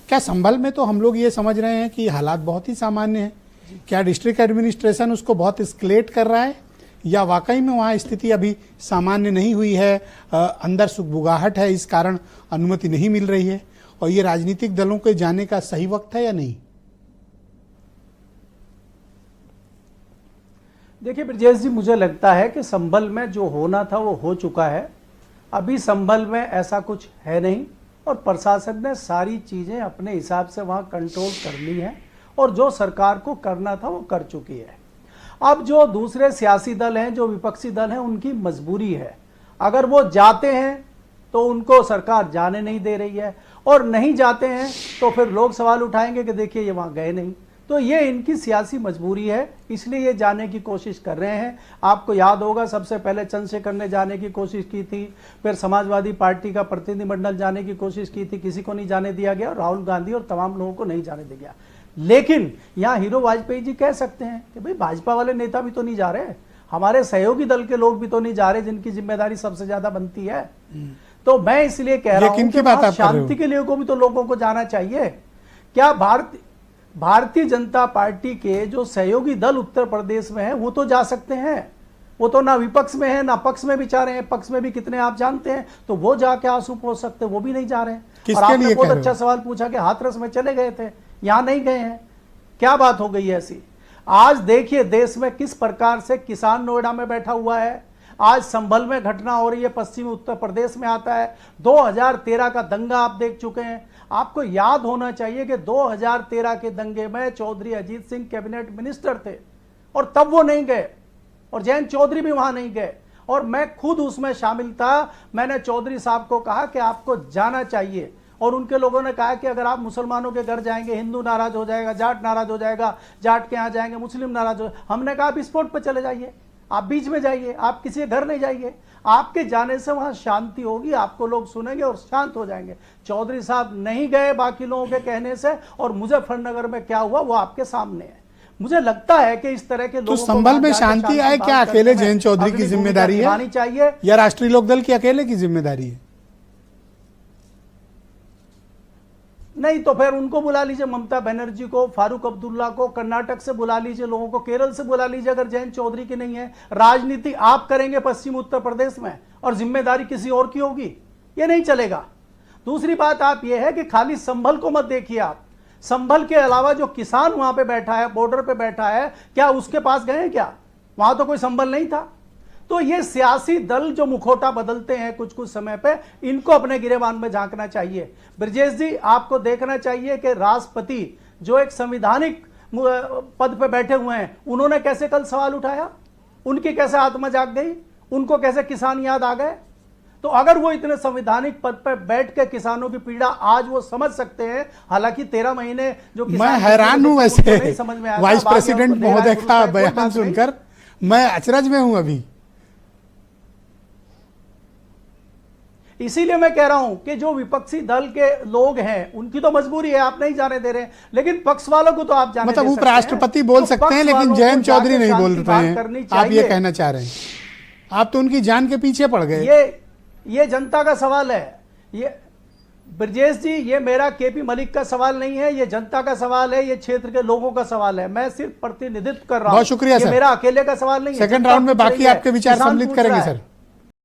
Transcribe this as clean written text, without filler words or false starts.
क्या संभल में तो हम लोग ये समझ रहे हैं कि हालात बहुत ही सामान्य हैं? क्या डिस्ट्रिक्ट एडमिनिस्ट्रेशन उसको बहुत एस्केलेट कर रहा है, या वाकई में वहाँ स्थिति अभी सामान्य नहीं हुई है, अंदर सुगबुगाहट है, इस कारण अनुमति नहीं मिल रही है, और ये राजनीतिक दलों के जाने का सही वक्त है या नहीं? देखिए ब्रजेश जी, मुझे लगता है कि संभल में जो होना था वो हो चुका है। अभी संभल में ऐसा कुछ है नहीं, और प्रशासन ने सारी चीज़ें अपने हिसाब से वहाँ कंट्रोल कर ली हैं, और जो सरकार को करना था वो कर चुकी है। अब जो दूसरे सियासी दल हैं, जो विपक्षी दल हैं, उनकी मजबूरी है। अगर वो जाते हैं तो उनको सरकार जाने नहीं दे रही है, और नहीं जाते हैं तो फिर लोग सवाल उठाएंगे कि देखिए ये वहाँ गए नहीं। तो ये इनकी सियासी मजबूरी है, इसलिए ये जाने की कोशिश कर रहे हैं। आपको याद होगा सबसे पहले चंद्रशेखर ने जाने की कोशिश की थी, फिर समाजवादी पार्टी का प्रतिनिधिमंडल जाने की कोशिश की थी, किसी को नहीं जाने दिया गया, और राहुल गांधी और तमाम लोगों को नहीं जाने दिया गया। लेकिन यहाँ हीरो वाजपेयी जी कह सकते हैं कि भाई भाजपा वाले नेता भी तो नहीं जा रहे, हमारे सहयोगी दल के लोग भी तो नहीं जा रहे, जिनकी जिम्मेदारी सबसे ज्यादा बनती है। तो मैं इसलिए कह रहा हूं कि शांति के लिए को भी तो लोगों को जाना चाहिए। क्या भारतीय जनता पार्टी के जो सहयोगी दल उत्तर प्रदेश में है वो तो जा सकते हैं, वो तो ना विपक्ष में है ना पक्ष में भी चाह रहे हैं, पक्ष में भी कितने आप जानते हैं, तो वो जाके आंसू पोंछ सकते, वो भी नहीं जा रहे हैं। और आपने बहुत अच्छा सवाल पूछा कि हाथरस में चले गए थे, यहां नहीं गए हैं, क्या बात हो गई ऐसी? आज देखिए देश में किस प्रकार से किसान नोएडा में बैठा हुआ है, आज संभल में घटना हो रही है, पश्चिमी उत्तर प्रदेश में आता है। 2013 का दंगा आप देख चुके हैं। आपको याद होना चाहिए कि 2013 के दंगे में चौधरी अजीत सिंह कैबिनेट मिनिस्टर थे, और तब वो नहीं गए, और जयंत चौधरी भी वहां नहीं गए, और मैं खुद उसमें शामिल था। मैंने चौधरी साहब को कहा कि आपको जाना चाहिए, और उनके लोगों ने कहा कि अगर आप मुसलमानों के घर जाएंगे हिंदू नाराज हो जाएगा, जाट नाराज हो जाएगा, जाट के यहाँ जाएंगे मुस्लिम नाराज हो। हमने कहा आप स्पॉट पर चले जाइए, आप बीच में जाइए, आप किसी के घर नहीं जाइए, आपके जाने से वहां शांति होगी, आपको लोग सुनेंगे और शांत हो जाएंगे। चौधरी साहब नहीं गए बाकी लोगों के कहने से, और मुजफ्फरनगर में क्या हुआ वो आपके सामने है। मुझे लगता है कि इस तरह के लोगों तो संभल में शांति आए, क्या अकेले जयंत चौधरी की जिम्मेदारी है चाहिए या राष्ट्रीय लोकदल की अकेले की जिम्मेदारी है? नहीं तो फिर उनको बुला लीजिए, ममता बनर्जी को, फारूक अब्दुल्ला को, कर्नाटक से बुला लीजिए, लोगों को केरल से बुला लीजिए, अगर जयंत चौधरी की नहीं है। राजनीति आप करेंगे पश्चिम उत्तर प्रदेश में, और जिम्मेदारी किसी और की होगी, ये नहीं चलेगा। दूसरी बात आप ये है कि खाली संभल को मत देखिए, आप संभल के अलावा जो किसान वहां पे बैठा है, बॉर्डर पे बैठा है, क्या उसके पास गए हैं? क्या वहां तो कोई संभल नहीं था। तो ये सियासी दल जो मुखौटा बदलते हैं कुछ कुछ समय पे, इनको अपने गिरेबान में झांकना चाहिए। ब्रजेश जी, आपको देखना चाहिए कि राष्ट्रपति जो एक संवैधानिक पद पे बैठे हुए हैं, उन्होंने कैसे कल सवाल उठाया, उनकी कैसे आत्मा जाग गई, उनको कैसे किसान याद आ गए। तो अगर वो इतने संवैधानिक पद पर बैठ के किसानों की पीड़ा आज वो समझ सकते हैं, हालांकि 13 महीने जो मैं हैरान हूं वैसे वाइस प्रेसिडेंट महोदय का बयान सुनकर, मैं अचरज में हूं अभी। इसीलिए मैं कह रहा हूं कि जो विपक्षी दल के लोग हैं उनकी तो मजबूरी है, आप नहीं जाने दे रहे हैं, लेकिन पक्ष वालों को तो आप जाने मतलब उपराष्ट्रपति बोल सकते हैं, लेकिन जयंत चौधरी नहीं बोल रहे हैं, आप ये कहना चाह रहे हैं? आप तो उनकी जान के पीछे पड़ गए। ये जनता का सवाल है। ये ब्रजेश जी, ये मेरा केपी मलिक का सवाल नहीं है, ये जनता का सवाल है, ये क्षेत्र के लोगों का सवाल है। मैं सिर्फ प्रतिनिधित्व कर रहा हूं। बहुत शुक्रिया सर, मेरा अकेले का सवाल नहीं है। सेकंड राउंड में बाकी आपके विचार सम्मिलित करेंगे सर।